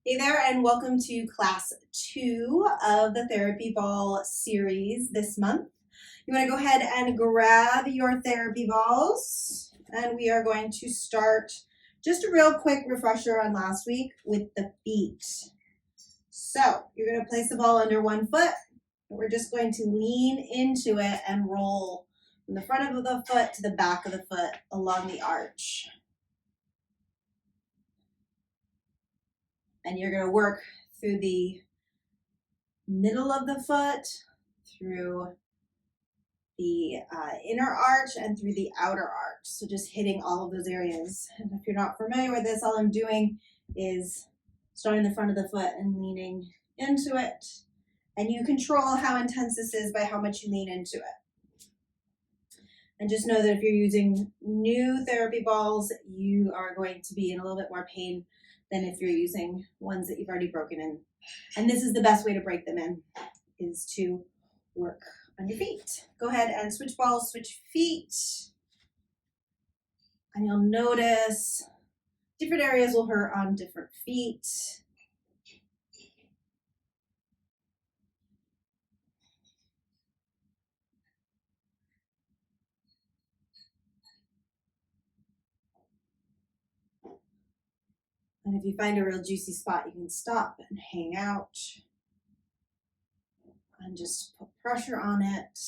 Hey there, and welcome to class 2 of the Therapy Ball series this month. You want to go ahead and grab your therapy balls, and we are going to start just a real quick refresher on last week with the feet. So you're going to place the ball under one foot, and we're just going to lean into it and roll from the front of the foot to the back of the foot along the arch. And you're going to work through the middle of the foot, through the inner arch, and through the outer arch. So just hitting all of those areas. And if you're not familiar with this, all I'm doing is starting the front of the foot and leaning into it. And you control how intense this is by how much you lean into it. And just know that if you're using new therapy balls, you are going to be in a little bit more pain than if you're using ones that you've already broken in. And this is the best way to break them in, is to work on your feet. Go ahead and switch balls, switch feet. And you'll notice different areas will hurt on different feet. And if you find a real juicy spot, you can stop and hang out and just put pressure on it.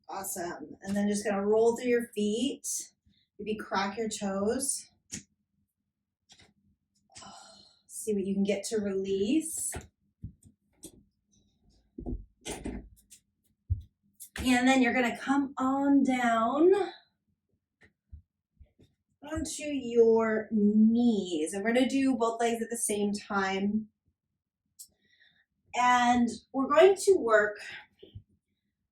Awesome. And then just gonna roll through your feet. Maybe crack your toes. See what you can get to release. And then you're gonna come on down onto your knees. And we're gonna do both legs at the same time. And we're going to work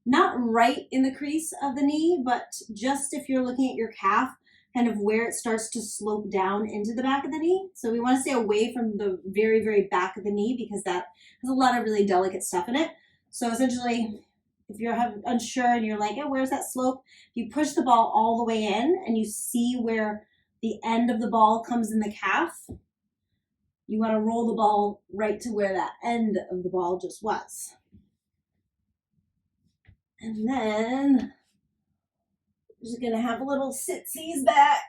not right in the crease of the knee, but just if you're looking at your calf, kind of where it starts to slope down into the back of the knee. So we want to stay away from the very, very back of the knee because that has a lot of really delicate stuff in it. So essentially, if you're unsure and you're like, oh, where's that slope? You push the ball all the way in and you see where the end of the ball comes in the calf. You want to roll the ball right to where that end of the ball just was. And then we're just gonna have a little sit-sees back.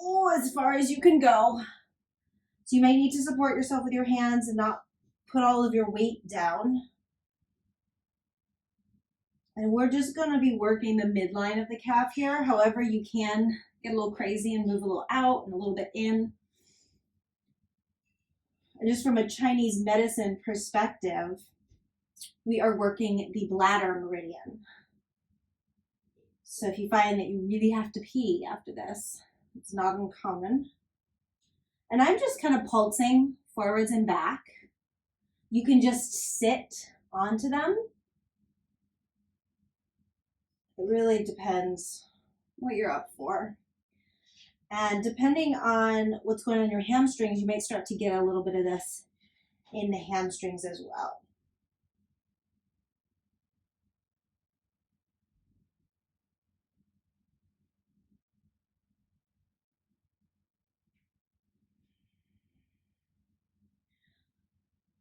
Oh, as far as you can go. So you might need to support yourself with your hands and not put all of your weight down. And we're just gonna be working the midline of the calf here. However, you can get a little crazy and move a little out and a little bit in. And just from a Chinese medicine perspective, we are working the bladder meridian. So if you find that you really have to pee after this, it's not uncommon. And I'm just kind of pulsing forwards and back. You can just sit onto them. It really depends what you're up for. And depending on what's going on in your hamstrings, you might start to get a little bit of this in the hamstrings as well.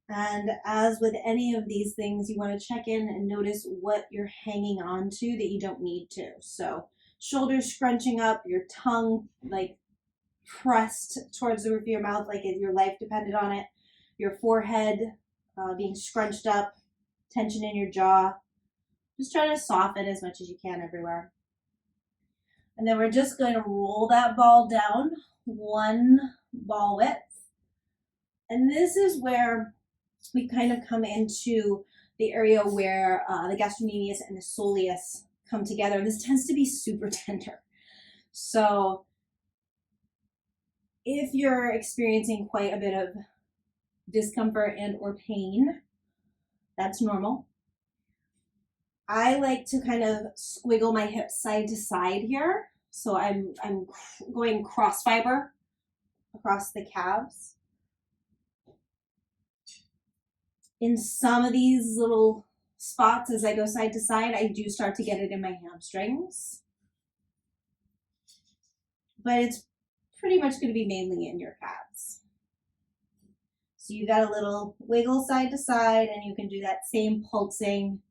And as with any of these things, you want to check in and notice what you're hanging on to that you don't need to. So shoulders scrunching up, your tongue like pressed towards the roof of your mouth like your life depended on it, your forehead being scrunched up, tension in your jaw. Just try to soften as much as you can everywhere. And then we're just going to roll that ball down one ball width. And this is where we kind of come into the area where the gastrocnemius and the soleus come together. And this tends to be super tender. So if you're experiencing quite a bit of discomfort and or pain, that's normal. I like to kind of squiggle my hips side to side here. So I'm going cross fiber across the calves. In some of these little spots as I go side to side, I do start to get it in my hamstrings. But it's pretty much going to be mainly in your calves. So you got a little wiggle side to side, and you can do that same pulsing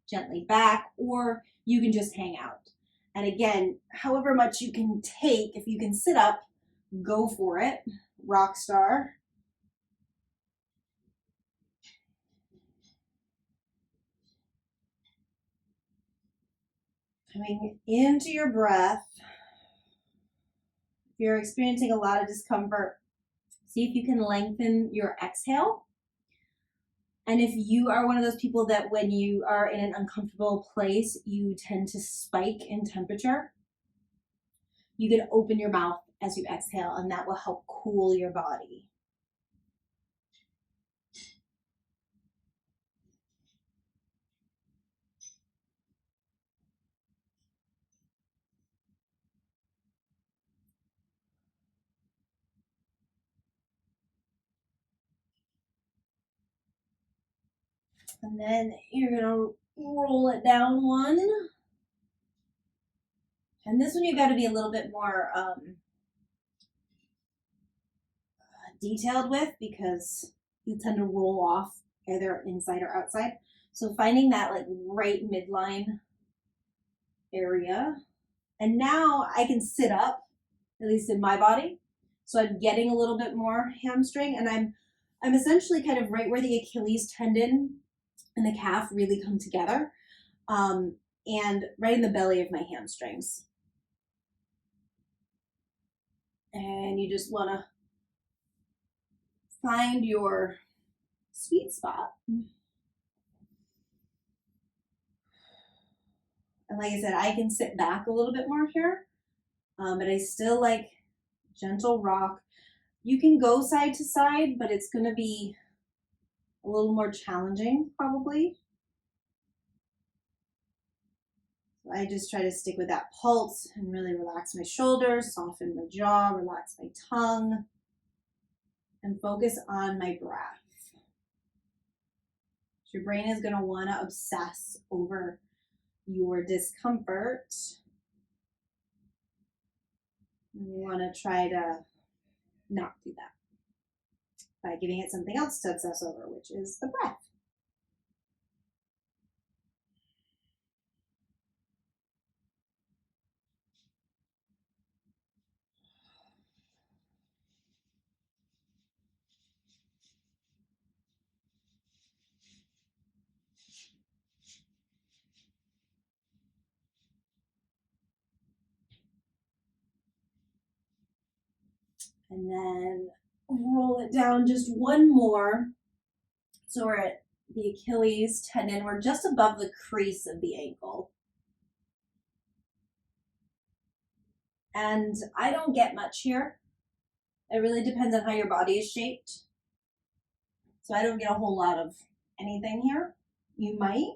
gently back, or you can just hang out. And again, however much you can take, if you can sit up, go for it. Rock star. Coming into your breath. If you're experiencing a lot of discomfort, see if you can lengthen your exhale. And if you are one of those people that when you are in an uncomfortable place, you tend to spike in temperature, you can open your mouth as you exhale, and that will help cool your body. And then you're gonna roll it down one. And this one you've got to be a little bit more detailed with, because you tend to roll off either inside or outside. So finding that like right midline area. And now I can sit up, at least in my body. So I'm getting a little bit more hamstring, and I'm essentially kind of right where the Achilles tendon and the calf really come together, and right in the belly of my hamstrings. And you just want to find your sweet spot. And like I said, I can sit back a little bit more here, but I still like gentle rock. You can go side to side, but it's going to be a little more challenging probably. So I just try to stick with that pulse and really relax my shoulders, soften my jaw, relax my tongue, and focus on my breath. Your brain is going to want to obsess over your discomfort. And you want to try to not do that by giving it something else to obsess over, which is the breath. And then roll it down just one more. So we're at the Achilles tendon. We're just above the crease of the ankle. And I don't get much here. It really depends on how your body is shaped. So I don't get a whole lot of anything here. You might.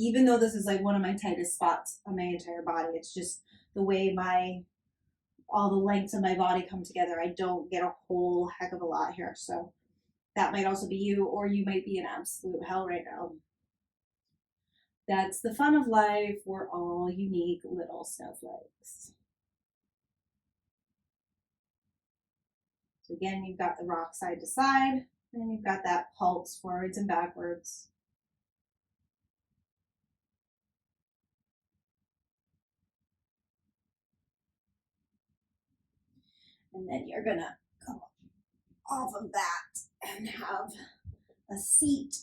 Even though this is like one of my tightest spots on my entire body, it's just the way all the lengths of my body come together. I don't get a whole heck of a lot here. So that might also be you, or you might be in absolute hell right now. That's the fun of life. We're all unique little snowflakes. So again, you've got the rock side to side, and you've got that pulse forwards and backwards. And then you're gonna come off of that and have a seat.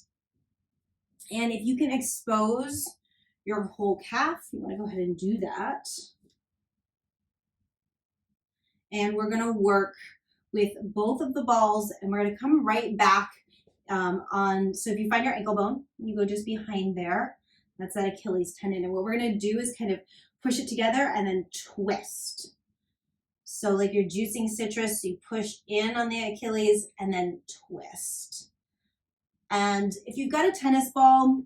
And if you can expose your whole calf, you want to go ahead and do that. And we're going to work with both of the balls, and we're going to come right back on. So if you find your ankle bone, you go just behind there. That's that Achilles tendon. And what we're going to do is kind of push it together and then twist. So like you're juicing citrus, you push in on the Achilles and then twist. And if you've got a tennis ball,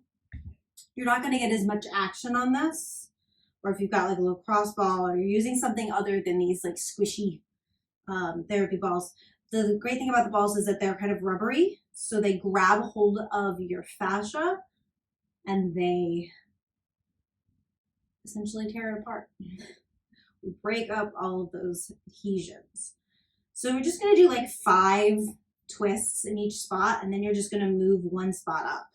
you're not going to get as much action on this, or if you've got like a lacrosse ball, or you're using something other than these like squishy therapy balls. The great thing about the balls is that they're kind of rubbery, so they grab hold of your fascia and they essentially tear it apart. We break up all of those adhesions. So we're just going to do like 5 twists in each spot, and then you're just going to move one spot up.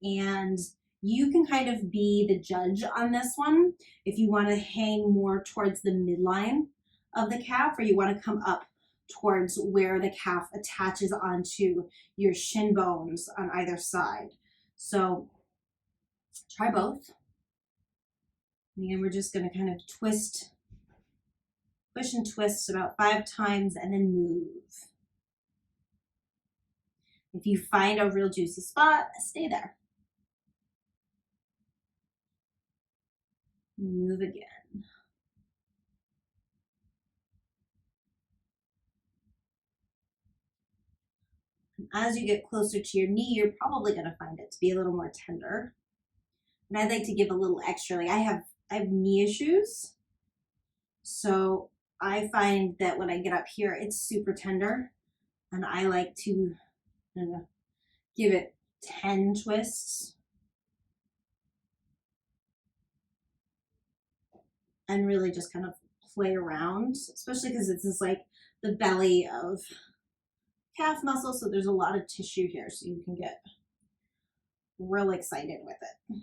And you can kind of be the judge on this one if you want to hang more towards the midline of the calf, or you want to come up towards where the calf attaches onto your shin bones on either side. So try both. And we're just going to kind of twist, push and twist about 5 times and then move. If you find a real juicy spot, stay there. Move again. And as you get closer to your knee, you're probably going to find it to be a little more tender. And I'd like to give a little extra. Like I have knee issues, so I find that when I get up here, it's super tender, and I like to give it 10 twists and really just kind of play around, especially because it's just like the belly of calf muscle, so there's a lot of tissue here, so you can get real excited with it.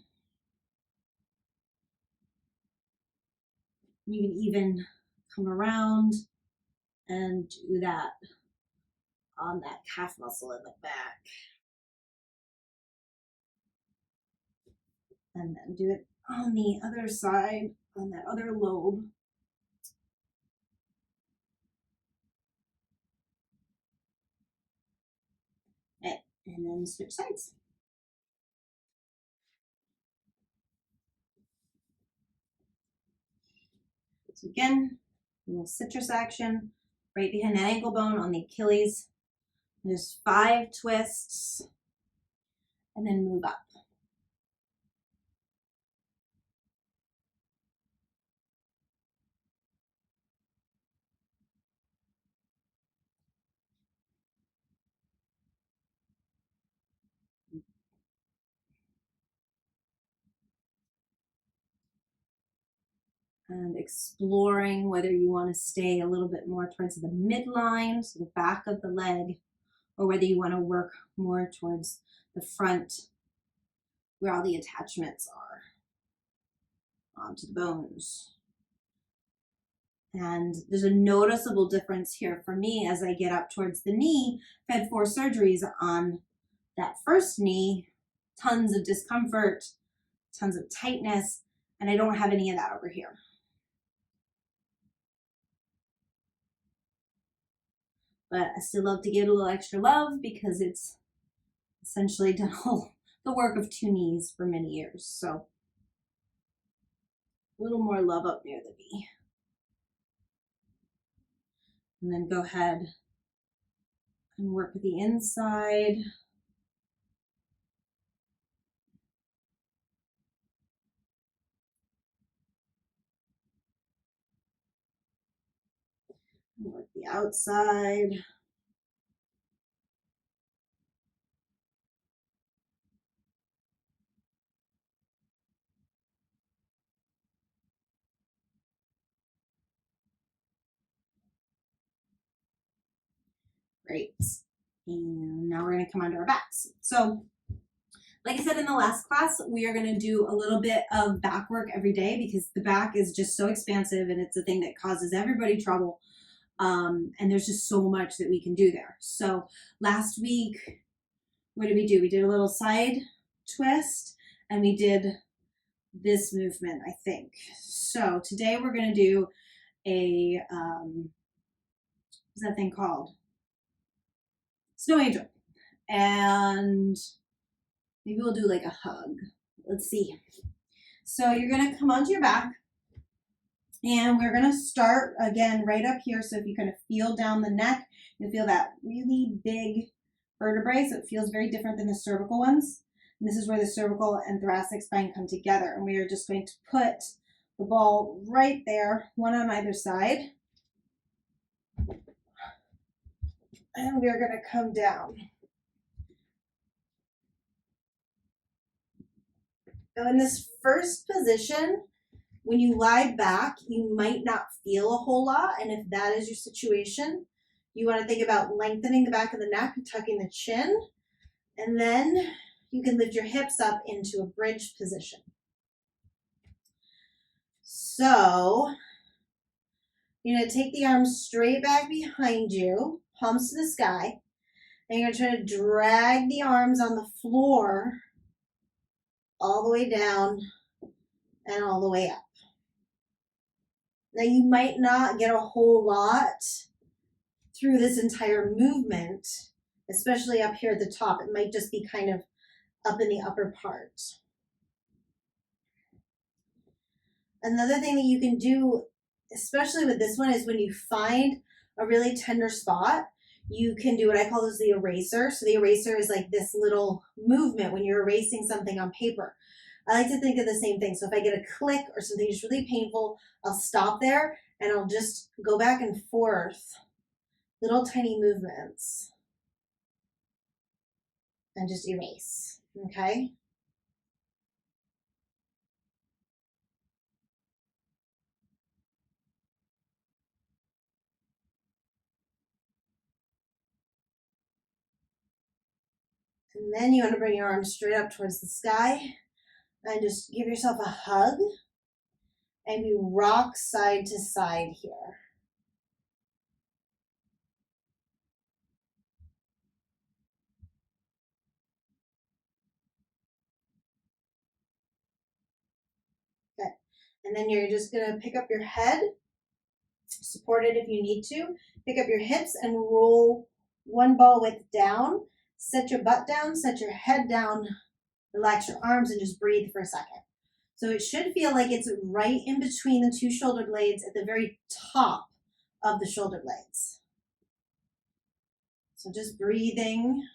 You can even come around and do that on that calf muscle in the back. And then do it on the other side, on that other lobe. Okay, and then switch sides. So again, a little citrus action right behind that ankle bone on the Achilles. There's 5 twists, and then move up. And exploring whether you want to stay a little bit more towards the midline, so the back of the leg, or whether you want to work more towards the front where all the attachments are onto the bones. And there's a noticeable difference here for me as I get up towards the knee. I've had 4 surgeries on that first knee, tons of discomfort, tons of tightness, and I don't have any of that over here. But I still love to give it a little extra love because it's essentially done all the work of 2 knees for many years. So a little more love up near the knee. And then go ahead and work with the inside. And work the outside. Great. And now we're going to come onto our backs. So like I said in the last class, we are going to do a little bit of back work every day because the back is just so expansive and it's a thing that causes everybody trouble. And there's just so much that we can do there. So last week, what did we do? We did a little side twist and we did this movement, I think. So today we're going to do a, what's that thing called? Snow angel. And maybe we'll do like a hug. Let's see. So you're going to come onto your back and we're going to start again right up here. So if you kind of feel down the neck, you'll feel that really big vertebrae. So it feels very different than the cervical ones. And this is where the cervical and thoracic spine come together. And we are just going to put the ball right there, one on either side. And we are going to come down. Now in this first position, when you lie back, you might not feel a whole lot. And if that is your situation, you want to think about lengthening the back of the neck and tucking the chin. And then you can lift your hips up into a bridge position. So you're going to take the arms straight back behind you, palms to the sky. And you're going to try to drag the arms on the floor all the way down and all the way up. Now you might not get a whole lot through this entire movement, especially up here at the top. It might just be kind of up in the upper part. Another thing that you can do, especially with this one, is when you find a really tender spot, you can do what I call this the eraser. So the eraser is like this little movement when you're erasing something on paper. I like to think of the same thing. So if I get a click or something is really painful, I'll stop there and I'll just go back and forth, little tiny movements, and just erase, okay? And then you want to bring your arms straight up towards the sky and just give yourself a hug. And we rock side to side here. Okay. And then you're just going to pick up your head, support it if you need to. Pick up your hips and roll one ball width down. Set your butt down, set your head down, relax your arms, and just breathe for a second. So it should feel like it's right in between the two shoulder blades at the very top of the shoulder blades. So just breathing.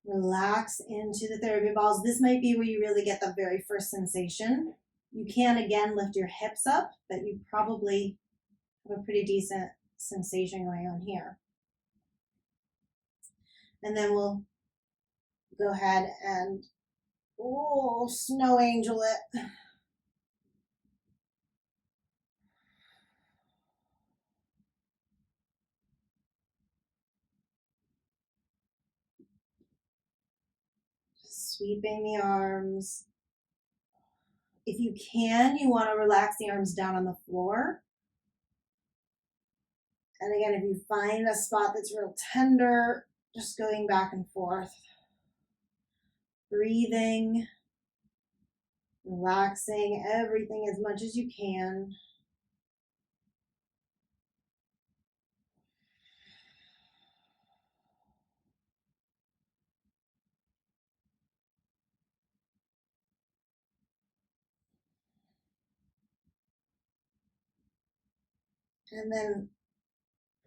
Relax into the therapy balls. This might be where you really get the very first sensation. You can, again, lift your hips up, but you probably have a pretty decent sensation going on here. And then we'll go ahead and, snow angel it. Sweeping the arms. If you can, you want to relax the arms down on the floor. And again, if you find a spot that's real tender, just going back and forth. Breathing, relaxing everything as much as you can. And then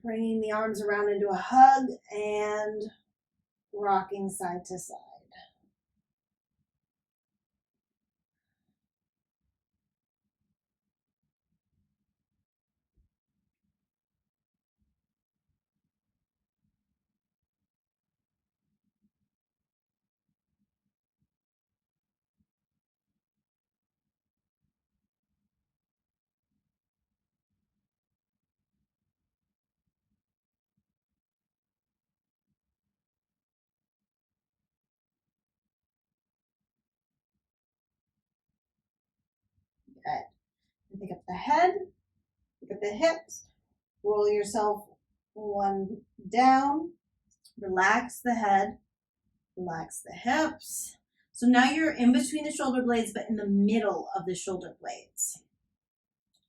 bringing the arms around into a hug and rocking side to side. Good. And pick up the head, pick up the hips, roll yourself one down, relax the head, relax the hips. So now you're in between the shoulder blades, but in the middle of the shoulder blades.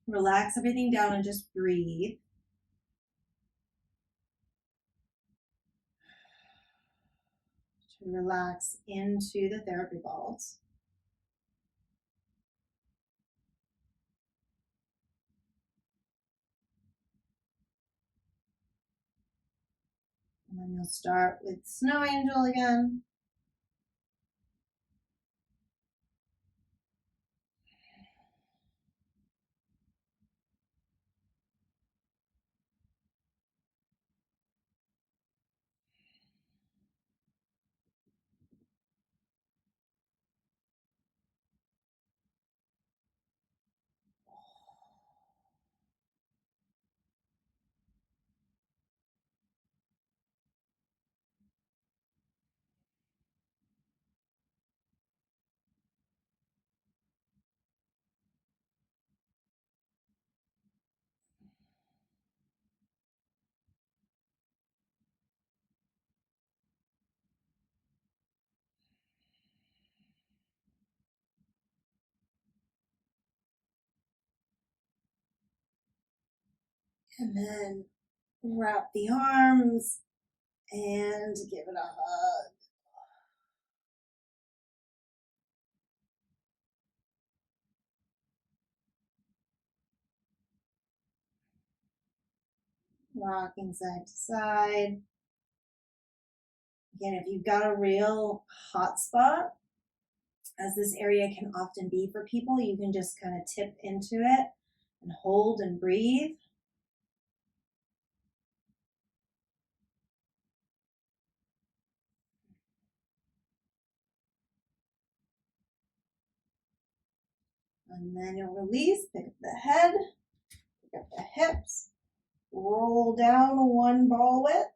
Relax everything down and just breathe. Relax into the therapy balls. And then you'll start with Snow Angel again. And then wrap the arms and give it a hug. Rocking side to side. Again, if you've got a real hot spot, as this area can often be for people, you can just kind of tip into it and hold and breathe. And then you'll release, pick up the head, pick up the hips, roll down one ball width.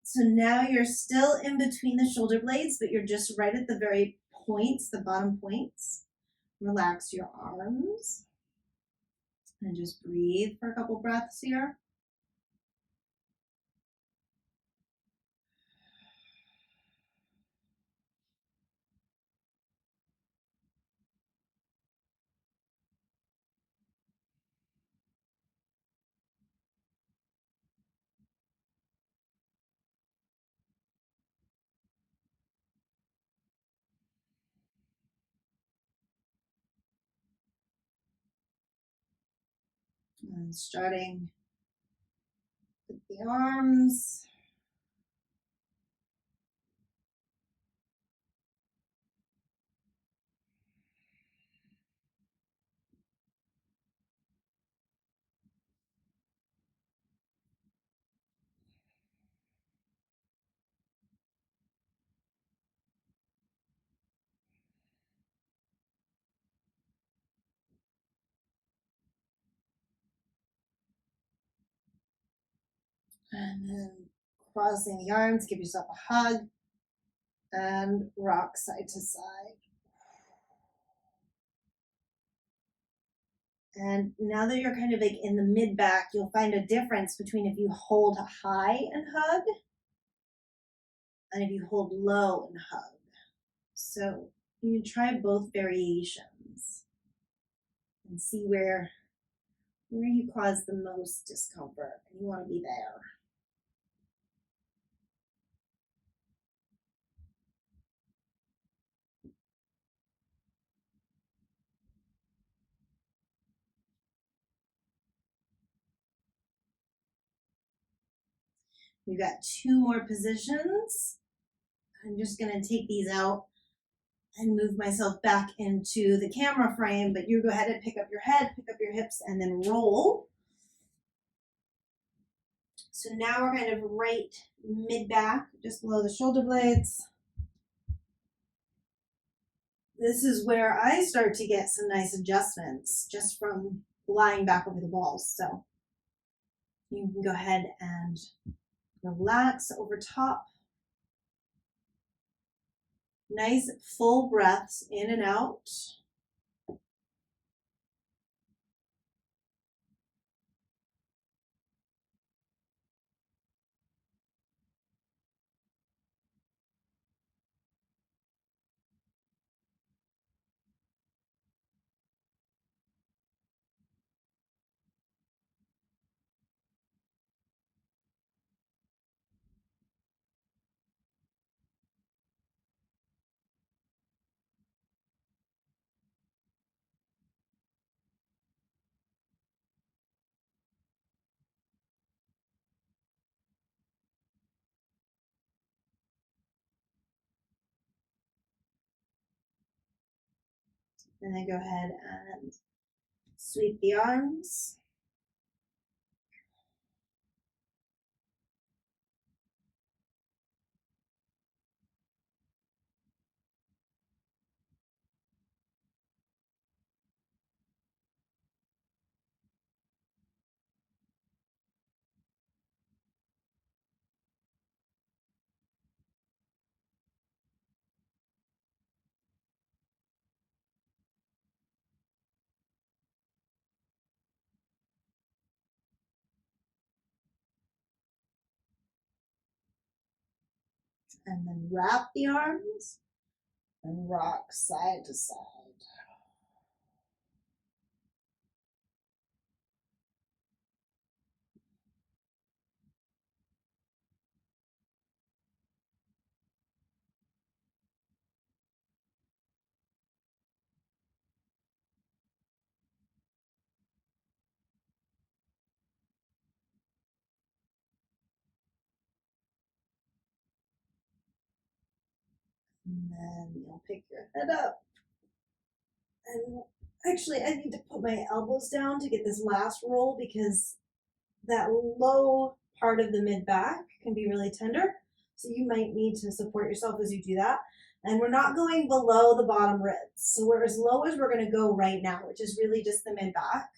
So now you're still in between the shoulder blades, but you're just right at the very points, the bottom points. Relax your arms and just breathe for a couple breaths here. And starting with the arms. And then crossing the arms, give yourself a hug and rock side to side. And now that you're kind of like in the mid back, you'll find a difference between if you hold high and hug and if you hold low and hug. So you can try both variations and see where you cause the most discomfort. You want to be there. We've got two more positions. I'm just going to take these out and move myself back into the camera frame, but you go ahead and pick up your head, pick up your hips, and then roll. So now we're kind of right mid-back, just below the shoulder blades. This is where I start to get some nice adjustments just from lying back over the balls. So you can go ahead and relax over top. Nice full breaths in and out. And then go ahead and sweep the arms. And then wrap the arms and rock side to side. And then you'll pick your head up. And actually, I need to put my elbows down to get this last roll because that low part of the mid back can be really tender. So you might need to support yourself as you do that. And we're not going below the bottom ribs. So we're as low as we're going to go right now, which is really just the mid back.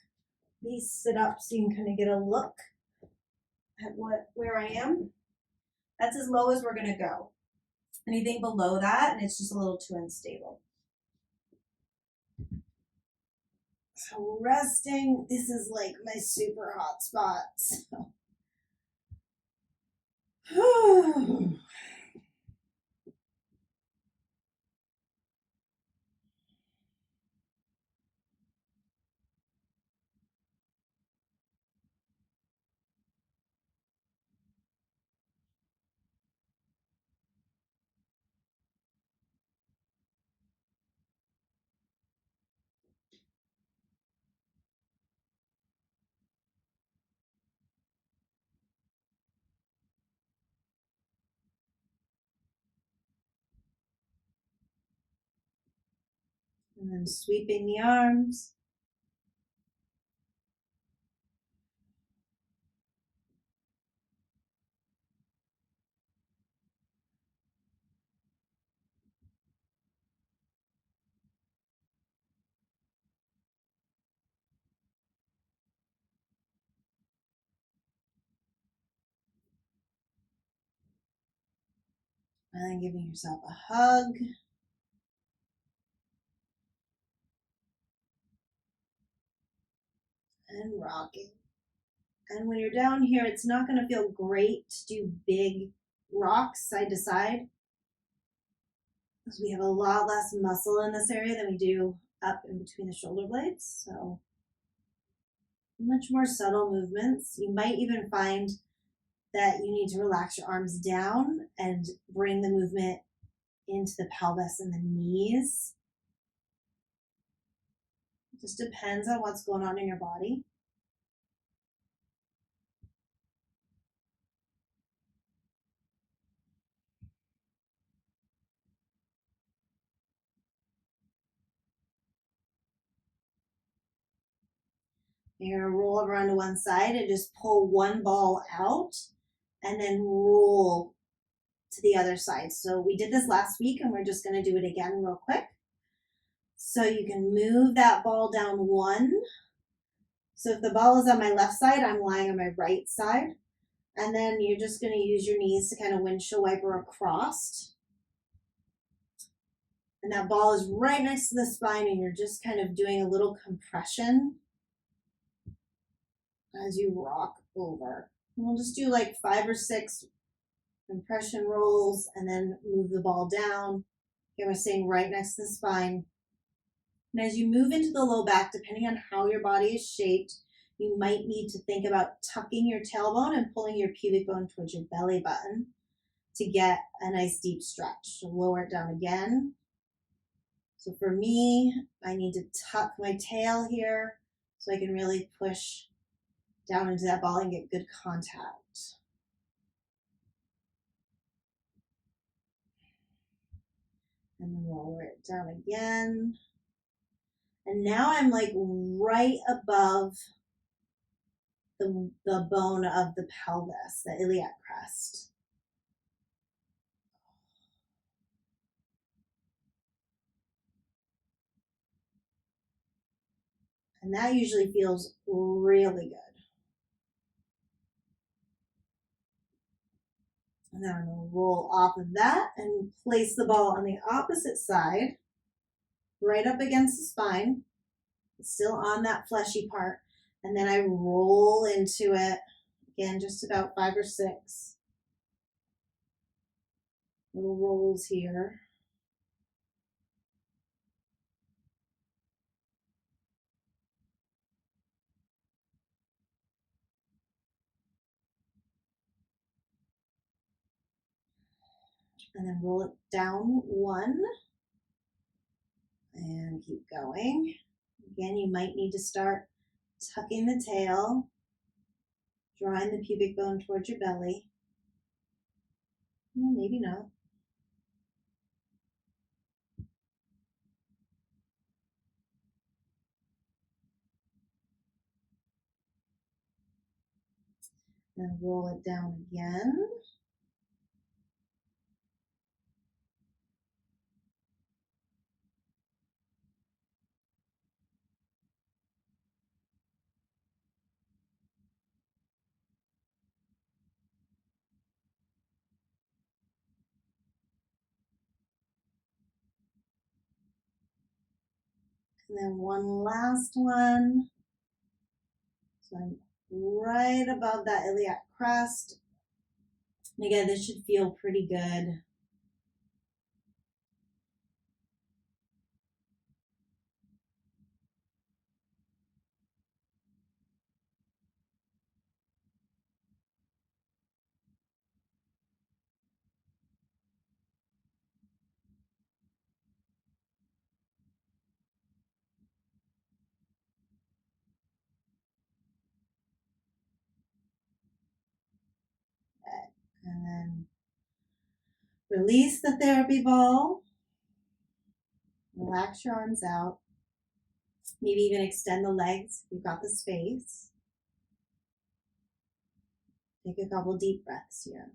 Please sit up so you can kind of get a look at where I am. That's as low as we're going to go. Anything below that, and it's just a little too unstable. So resting, this is like my super hot spot. So. And then sweeping the arms. And then giving yourself a hug. And rocking. And when you're down here, it's not going to feel great to do big rocks side to side because we have a lot less muscle in this area than we do up in between the shoulder blades. So much more subtle movements. You might even find that you need to relax your arms down and bring the movement into the pelvis and the knees. It just depends on what's going on in your body. You're going to roll over onto one side and just pull one ball out and then roll to the other side. So we did this last week and we're just going to do it again real quick. So you can move that ball down one. So if the ball is on my left side, I'm lying on my right side. And then you're just going to use your knees to kind of windshield wiper across. And that ball is right next to the spine and you're just kind of doing a little compression as you rock over. And we'll just do like 5 or 6 compression rolls and then move the ball down. Again, we're staying right next to the spine. And as you move into the low back, depending on how your body is shaped, you might need to think about tucking your tailbone and pulling your pubic bone towards your belly button to get a nice deep stretch. So lower it down again. So for me, I need to tuck my tail here so I can really push down into that ball and get good contact. And then lower it down again. And now I'm like right above the bone of the pelvis, the iliac crest. And that usually feels really good. And then I'm going to roll off of that and place the ball on the opposite side, right up against the spine, still on that fleshy part. And then I roll into it, again, just about 5 or 6 little rolls here. And then roll it down 1 and keep going. Again, you might need to start tucking the tail, drawing the pubic bone towards your belly. Well, maybe not. Then roll it down again. And then one last one. So I'm right above that iliac crest. And again, this should feel pretty good. And then release the therapy ball. Relax your arms out. Maybe even extend the legs if you've got the space. Take a couple deep breaths here.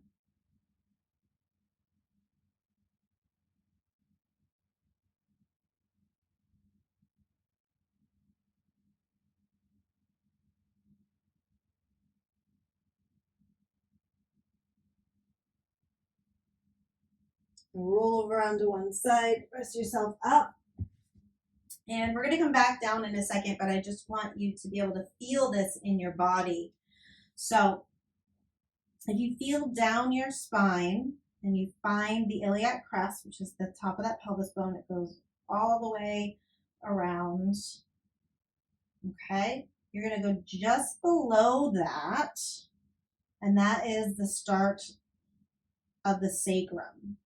Roll over onto one side, press yourself up. And we're going to come back down in a second, but I just want you to be able to feel this in your body. So if you feel down your spine and you find the iliac crest, which is the top of that pelvis bone, it goes all the way around. Okay, you're going to go just below that, and that is the start of the sacrum.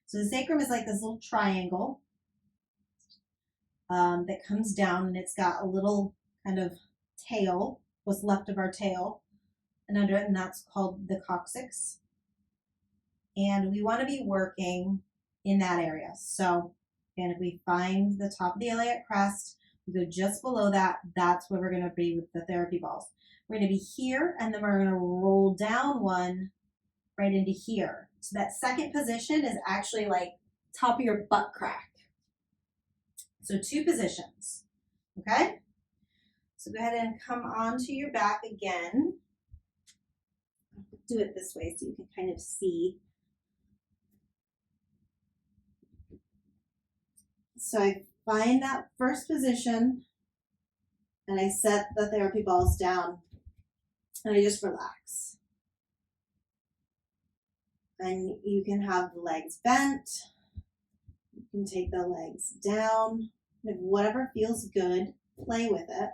So the sacrum is like this little triangle that comes down, and it's got a little kind of tail, what's left of our tail, and under it, and that's called the coccyx. And we want to be working in that area. So, again, if we find the top of the iliac crest, we go just below that, that's where we're going to be with the therapy balls. We're going to be here, and then we're going to roll down 1 right into here. So that second position is actually like top of your butt crack. So 2 positions, okay? So go ahead and come onto your back again. Do it this way so you can kind of see. So I find that first position and I set the therapy balls down and I just relax. And you can have the legs bent. You can take the legs down. And whatever feels good, play with it.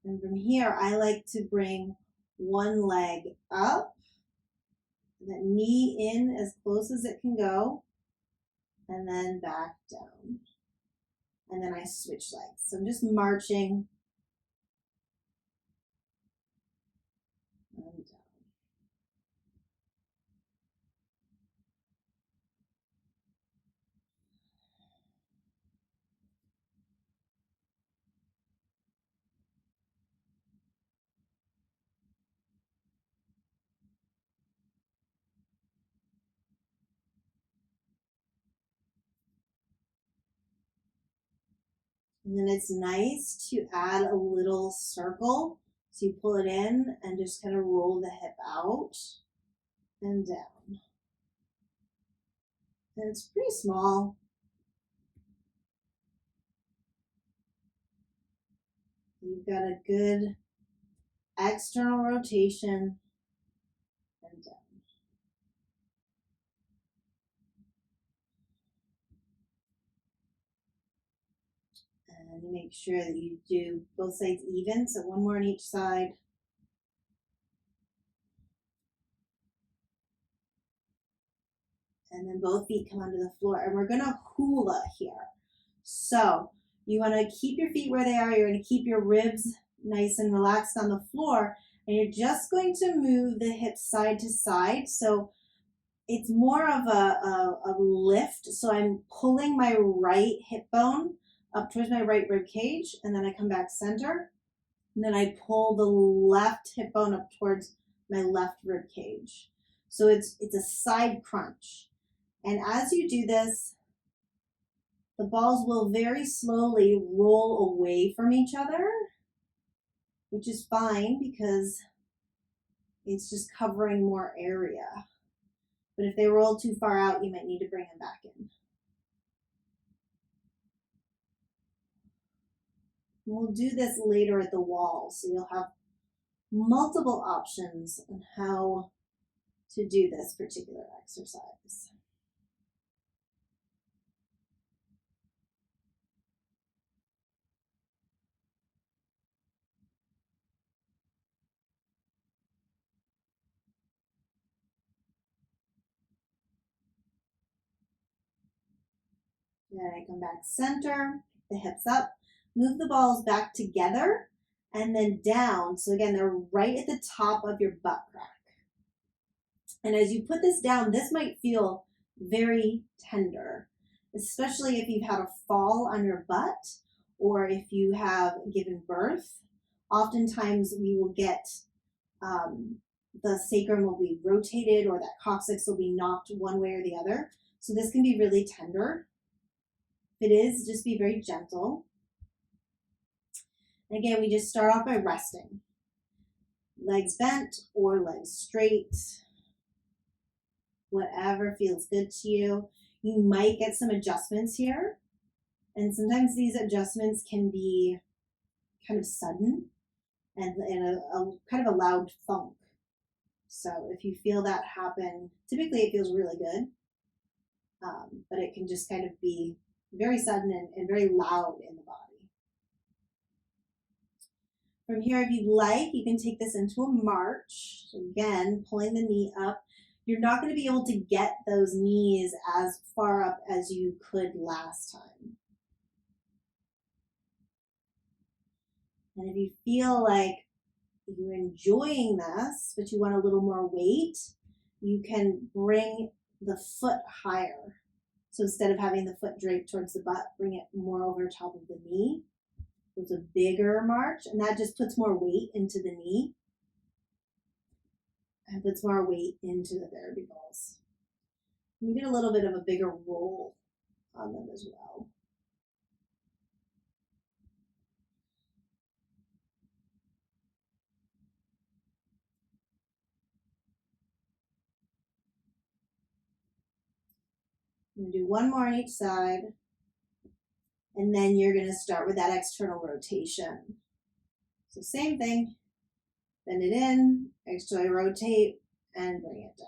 And from here, I like to bring one leg up, that knee in as close as it can go, and then back down. And then I switch legs. So I'm just marching and down. And then it's nice to add a little circle. So you pull it in and just kind of roll the hip out and down. And it's pretty small. You've got a good external rotation and down. And you make sure that you do both sides even, so one more on each side. And then both feet come onto the floor. And we're gonna hula here. So you wanna keep your feet where they are. You're gonna keep your ribs nice and relaxed on the floor. And you're just going to move the hips side to side. So it's more of a lift. So I'm pulling my right hip bone up towards my right rib cage, and then I come back center. And then I pull the left hip bone up towards my left rib cage. So it's a side crunch. And as you do this, the balls will very slowly roll away from each other, which is fine because it's just covering more area. But if they roll too far out, you might need to bring them back in. And we'll do this later at the wall, so you'll have multiple options on how to do this particular exercise. Then I come back center, the hips up, move the balls back together and then down. So again, they're right at the top of your butt crack. And as you put this down, this might feel very tender, especially if you've had a fall on your butt or if you have given birth. Oftentimes we will get the sacrum will be rotated or that coccyx will be knocked one way or the other. So this can be really tender. If it is, just be very gentle. And again, we just start off by resting. Legs bent or legs straight. Whatever feels good to you. You might get some adjustments here. And sometimes these adjustments can be kind of sudden and a kind of a loud thunk. So if you feel that happen, typically it feels really good. But it can just kind of be very sudden and very loud in the body. From here, if you'd like, you can take this into a march. So again, pulling the knee up. You're not going to be able to get those knees as far up as you could last time. And if you feel like you're enjoying this, but you want a little more weight, you can bring the foot higher. So instead of having the foot draped towards the butt, bring it more over top of the knee. It's a bigger march, and that just puts more weight into the knee and puts more weight into the therapy balls. And you get a little bit of a bigger roll on them as well. I'm going to do one more on each side. And then you're going to start with that external rotation. So same thing. Bend it in, externally rotate, and bring it down.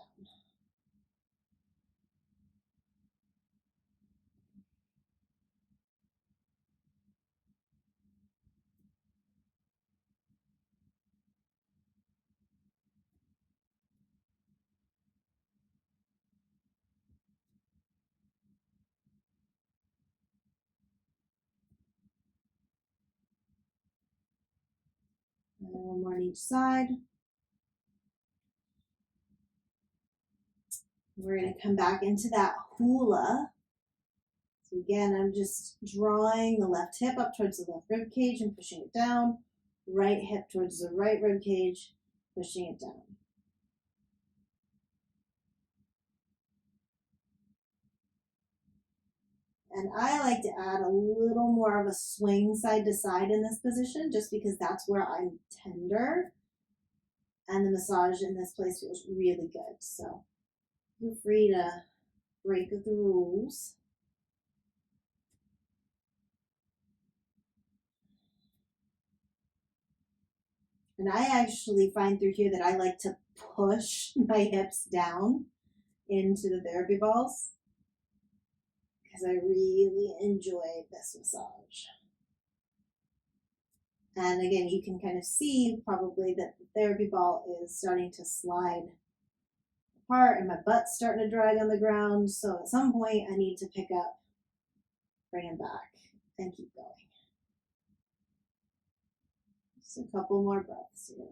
And then one more on each side. We're going to come back into that hula. So again, I'm just drawing the left hip up towards the left rib cage and pushing it down. Right hip towards the right rib cage, pushing it down. And I like to add a little more of a swing side to side in this position just because that's where I'm tender. And the massage in this place feels really good. So feel free to break the rules. And I actually find through here that I like to push my hips down into the therapy balls because I really enjoy this massage. And again, you can kind of see probably that the therapy ball is starting to slide apart and my butt's starting to drag on the ground. So at some point I need to pick up, bring it back, and keep going. Just a couple more breaths here.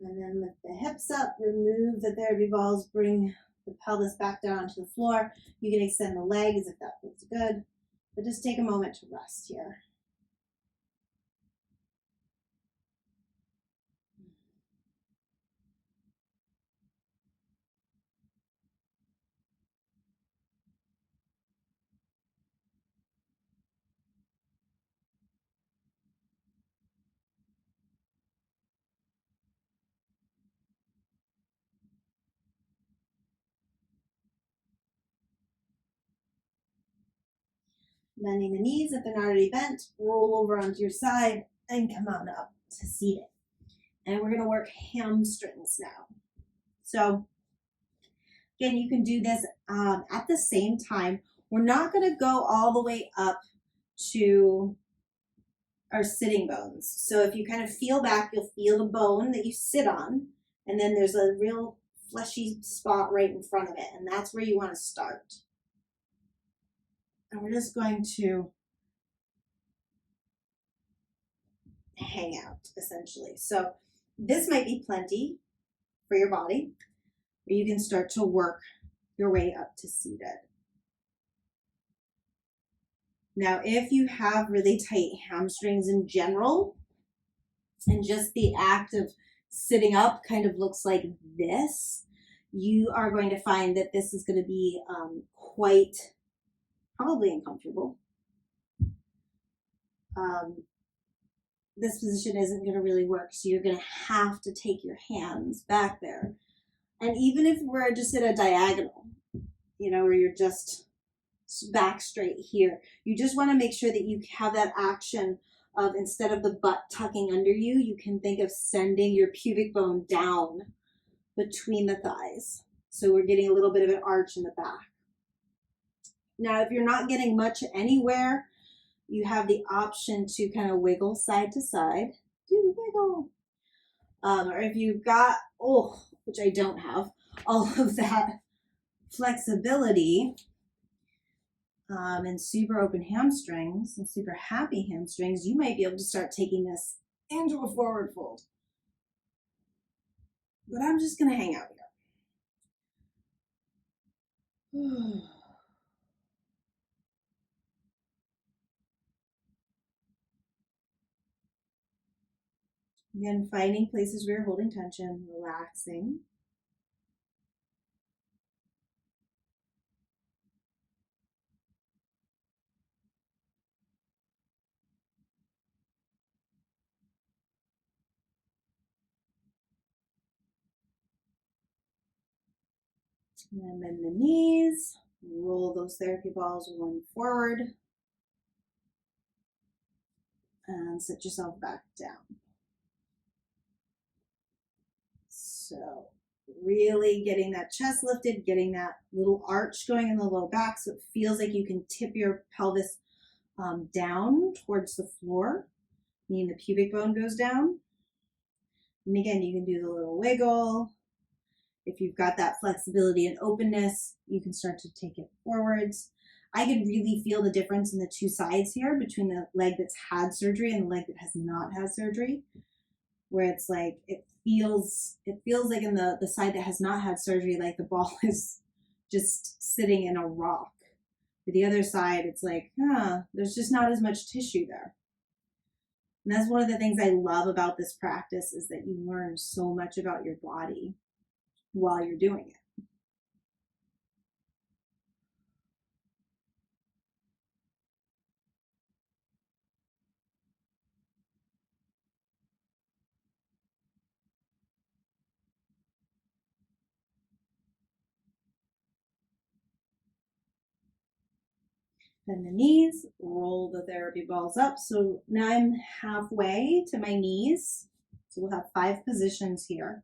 And then lift the hips up, remove the therapy balls, bring the pelvis back down onto the floor. You can extend the legs if that feels good, but just take a moment to rest here. Bending the knees if they're not already bent, roll over onto your side and come on up to seated. And we're going to work hamstrings now. So again, you can do this at the same time. We're not going to go all the way up to our sitting bones. So if you kind of feel back, you'll feel the bone that you sit on, and then there's a real fleshy spot right in front of it, and that's where you want to start. And we're just going to hang out, essentially. So this might be plenty for your body, or you can start to work your way up to seated. Now, if you have really tight hamstrings in general, and just the act of sitting up kind of looks like this, you are going to find that this is going to be quite probably uncomfortable. This position isn't going to really work, so you're going to have to take your hands back there. And even if we're just at a diagonal, where you're just back straight here, you just want to make sure that you have that action of, instead of the butt tucking under you, you can think of sending your pubic bone down between the thighs. So we're getting a little bit of an arch in the back. Now, if you're not getting much anywhere, you have the option to kind of wiggle side to side. Do wiggle. Or if you've got, which I don't have, all of that flexibility and super open hamstrings and super happy hamstrings, you might be able to start taking this into a forward fold. But I'm just going to hang out here. Again, finding places where you're holding tension, relaxing. And then bend the knees, roll those therapy balls one forward, and sit yourself back down. So really getting that chest lifted, getting that little arch going in the low back so it feels like you can tip your pelvis down towards the floor, meaning the pubic bone goes down. And again, you can do the little wiggle. If you've got that flexibility and openness, you can start to take it forwards. I could really feel the difference in the two sides here between the leg that's had surgery and the leg that has not had surgery, where it's like it feels like in the side that has not had surgery, like the ball is just sitting in a rock. For the other side, it's like, there's just not as much tissue there. And that's one of the things I love about this practice is that you learn so much about your body while you're doing it. Bend the knees, roll the therapy balls up. So now I'm halfway to my knees. So we'll have 5 positions here.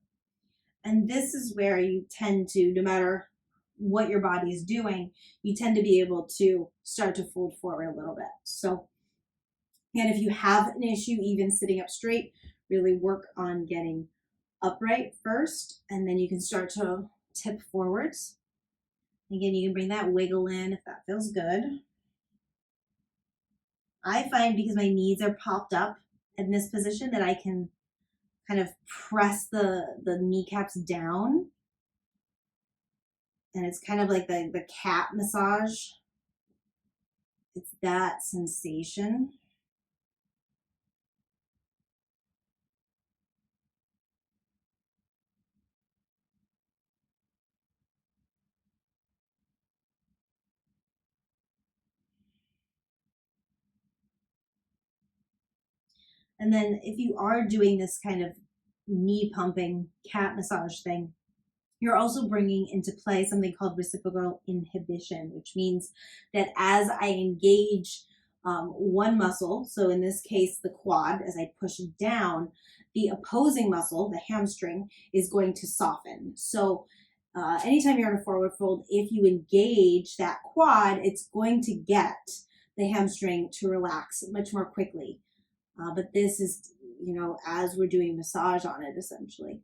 And this is where you tend to, no matter what your body is doing, you tend to be able to start to fold forward a little bit. So, and if you have an issue even sitting up straight, really work on getting upright first, and then you can start to tip forwards. Again, you can bring that wiggle in if that feels good. I find because my knees are popped up in this position that I can kind of press the kneecaps down. And it's kind of like the cat massage. It's that sensation. And then if you are doing this kind of knee pumping cat massage thing, you're also bringing into play something called reciprocal inhibition, which means that as I engage one muscle, so in this case, the quad, as I push it down, the opposing muscle, the hamstring, is going to soften. So anytime you're in a forward fold, if you engage that quad, it's going to get the hamstring to relax much more quickly. But this is, as we're doing massage on it, essentially.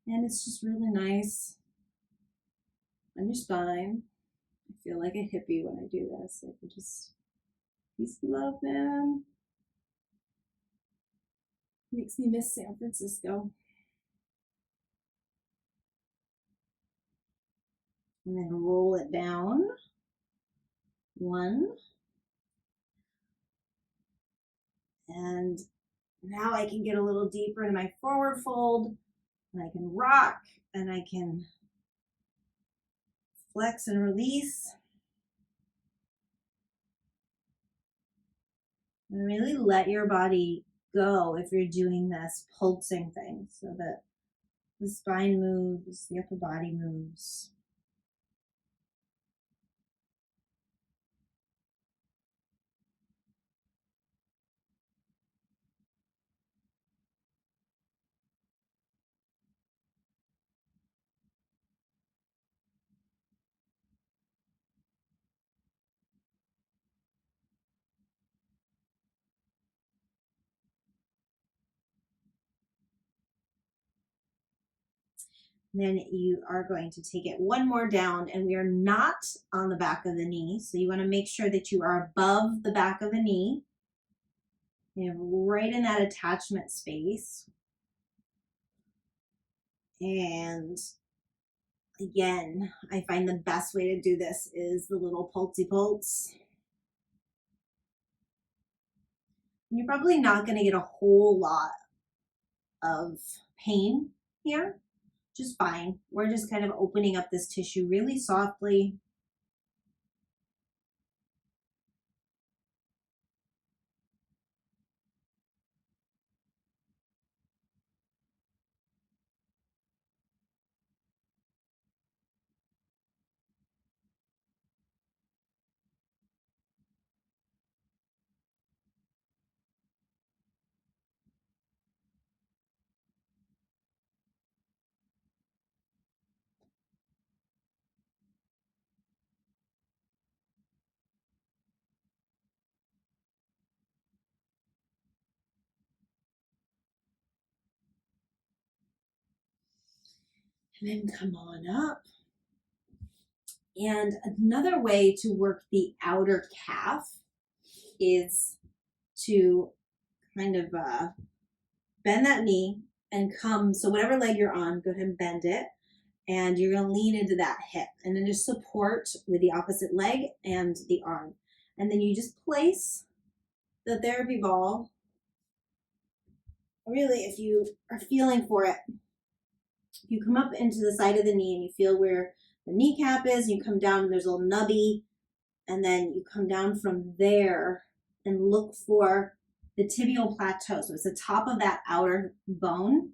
And it's just really nice on your spine. I feel like a hippie when I do this. I can just, peace and love, man. Makes me miss San Francisco. And then roll it down. 1. And now I can get a little deeper into my forward fold, and I can rock, and I can flex and release. And really let your body go if you're doing this pulsing thing so that the spine moves, the upper body moves. Then you are going to take it one more down, and we are not on the back of the knee. So you want to make sure that you are above the back of the knee, right in that attachment space. And again, I find the best way to do this is the little pulsy pulse. And you're probably not going to get a whole lot of pain here. Just fine. We're just kind of opening up this tissue really softly. And then come on up. And another way to work the outer calf is to kind of bend that knee and come, so whatever leg you're on, go ahead and bend it And you're going to lean into that hip and then just support with the opposite leg and the arm. And then you just place the therapy ball. Really, if you are feeling for it, you come up into the side of the knee and you feel where the kneecap is, you come down and there's a little nubby, and then you come down from there and look for the tibial plateau. So it's the top of that outer bone.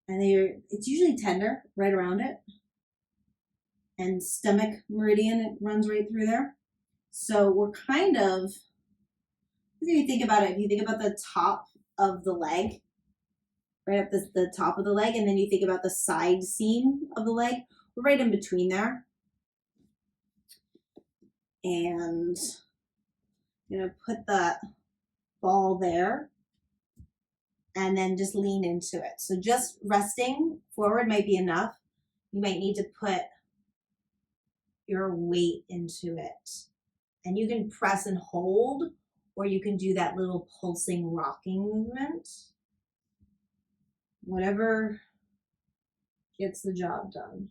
And it's usually tender right around it. And stomach meridian, it runs right through there. So we're kind of, if you think about it, if you think about the top of the leg, right up the top of the leg, and then you think about the side seam of the leg, we're right in between there. And I'm going to put the ball there and then just lean into it. So just resting forward might be enough. You might need to put your weight into it. And you can press and hold, or you can do that little pulsing rocking movement. Whatever gets the job done.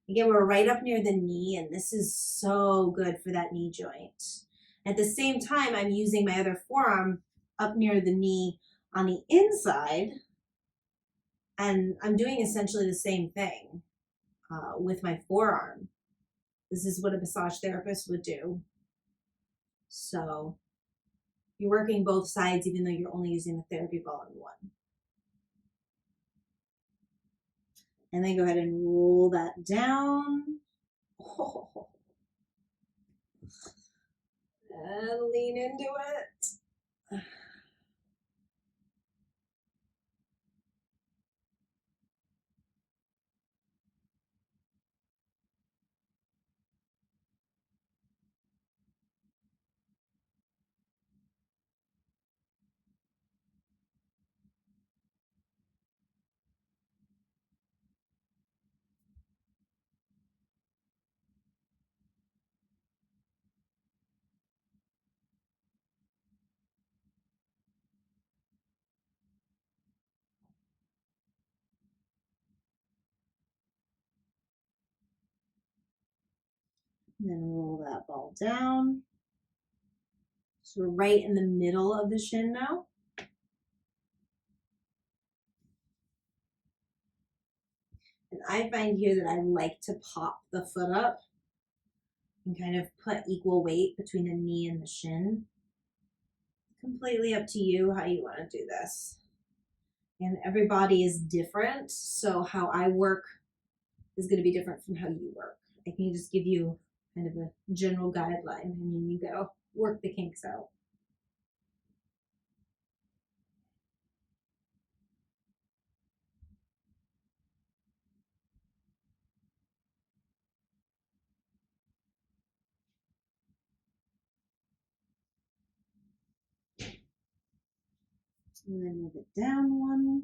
Again, we're right up near the knee, and this is so good for that knee joint. At the same time, I'm using my other forearm up near the knee on the inside, and I'm doing essentially the same thing with my forearm. This is what a massage therapist would do. So you're working both sides, even though you're only using the therapy ball in one. And then go ahead and roll that down. Oh. And lean into it. And then roll that ball down. So we're right in the middle of the shin now. And I find here that I like to pop the foot up and kind of put equal weight between the knee and the shin. Completely up to you how you want to do this. And every body is different, so how I work is going to be different from how you work. I can just give you kind of a general guideline, and then you go work the kinks out. And then move it down one.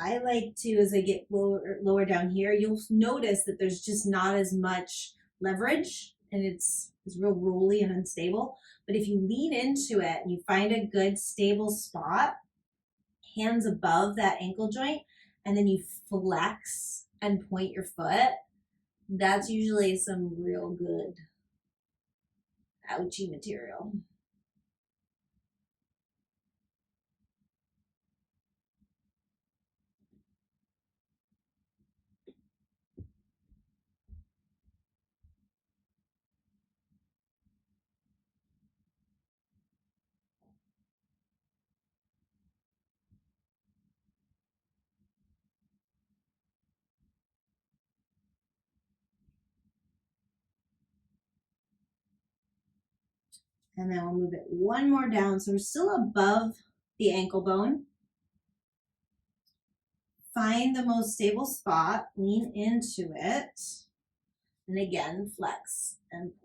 I like to, as I get lower down here, you'll notice that there's just not as much leverage, and it's real rolly and unstable. But if you lean into it and you find a good stable spot, hands above that ankle joint, and then you flex and point your foot, that's usually some real good ouchie material. And then we'll move it one more down. So we're still above the ankle bone. Find the most stable spot, lean into it, and again, flex and point.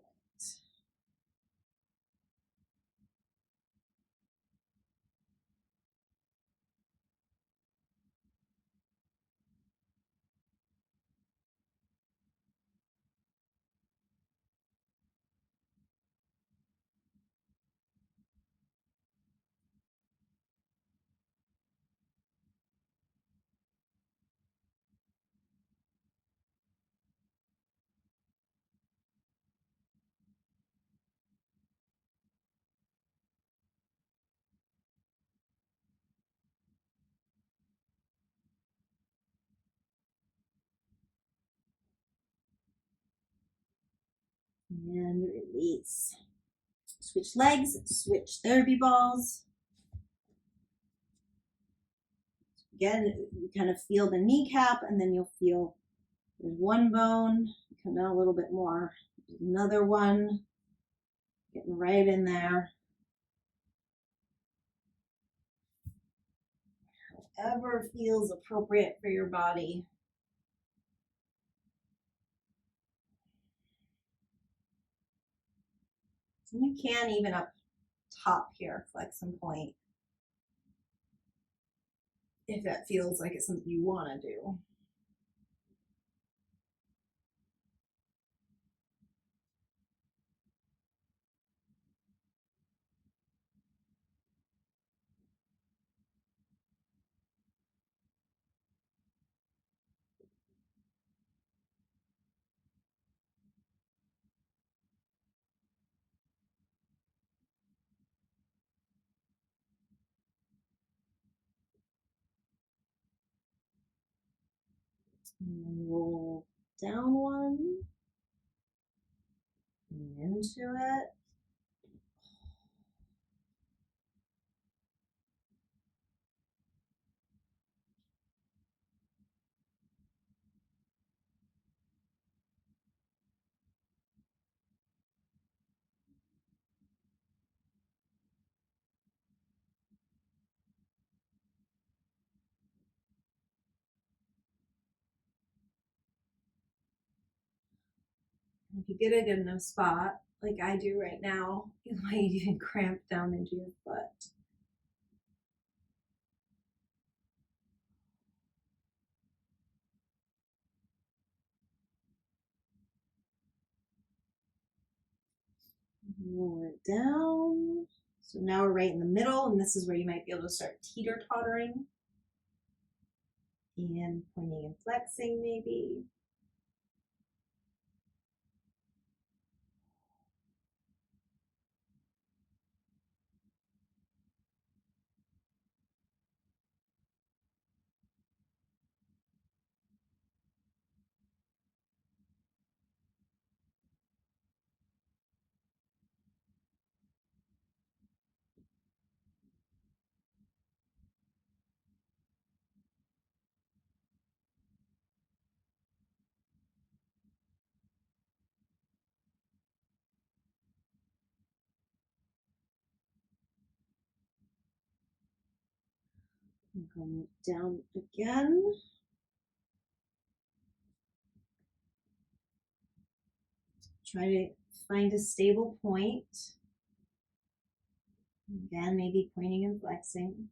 And release. Switch legs, switch therapy balls. Again, you kind of feel the kneecap, and then you'll feel there's one bone, come down a little bit more. There's another one, getting right in there. However feels appropriate for your body. And you can even up top here, flex and point, if that feels like it's something you want to do. And then roll down one, into it. If you get a good enough spot, like I do right now, you might even cramp down into your foot. Lower it down. So now we're right in the middle, and this is where you might be able to start teeter-tottering and pointing and flexing maybe. And come down again. Try to find a stable point. Again, maybe pointing and flexing.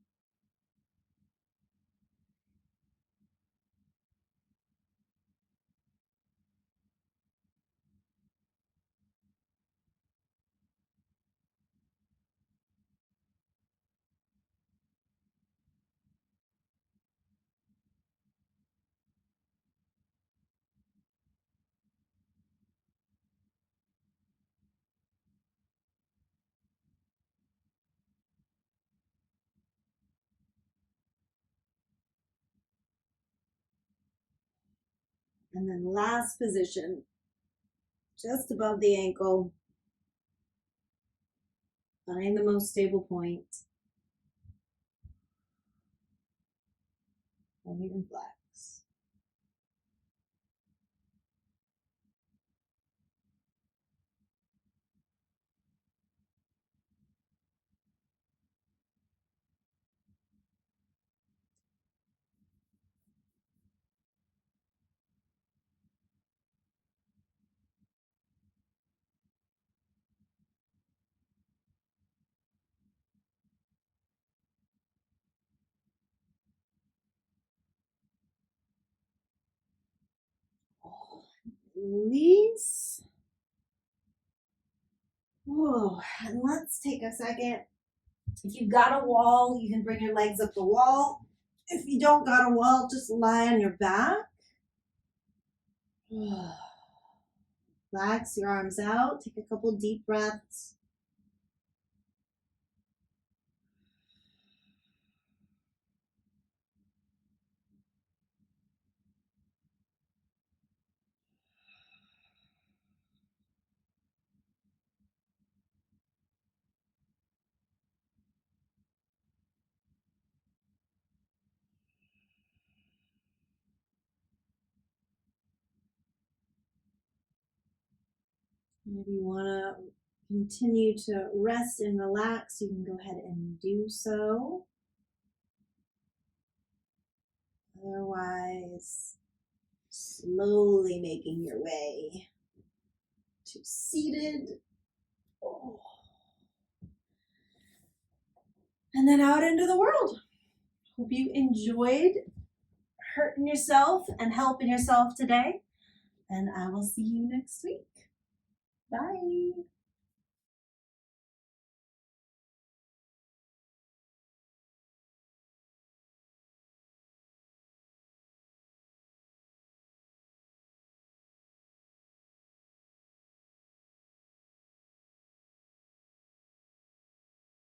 And then last position, just above the ankle. Find the most stable point. Point and flex. Release. Whoa, and let's take a second. If you've got a wall, you can bring your legs up the wall. If you don't got a wall, just lie on your back. Relax your arms out. Take a couple deep breaths. And if you want to continue to rest and relax, you can go ahead and do so. Otherwise, slowly making your way to seated. Oh. And then out into the world. Hope you enjoyed hurting yourself and helping yourself today. And I will see you next week. Bye.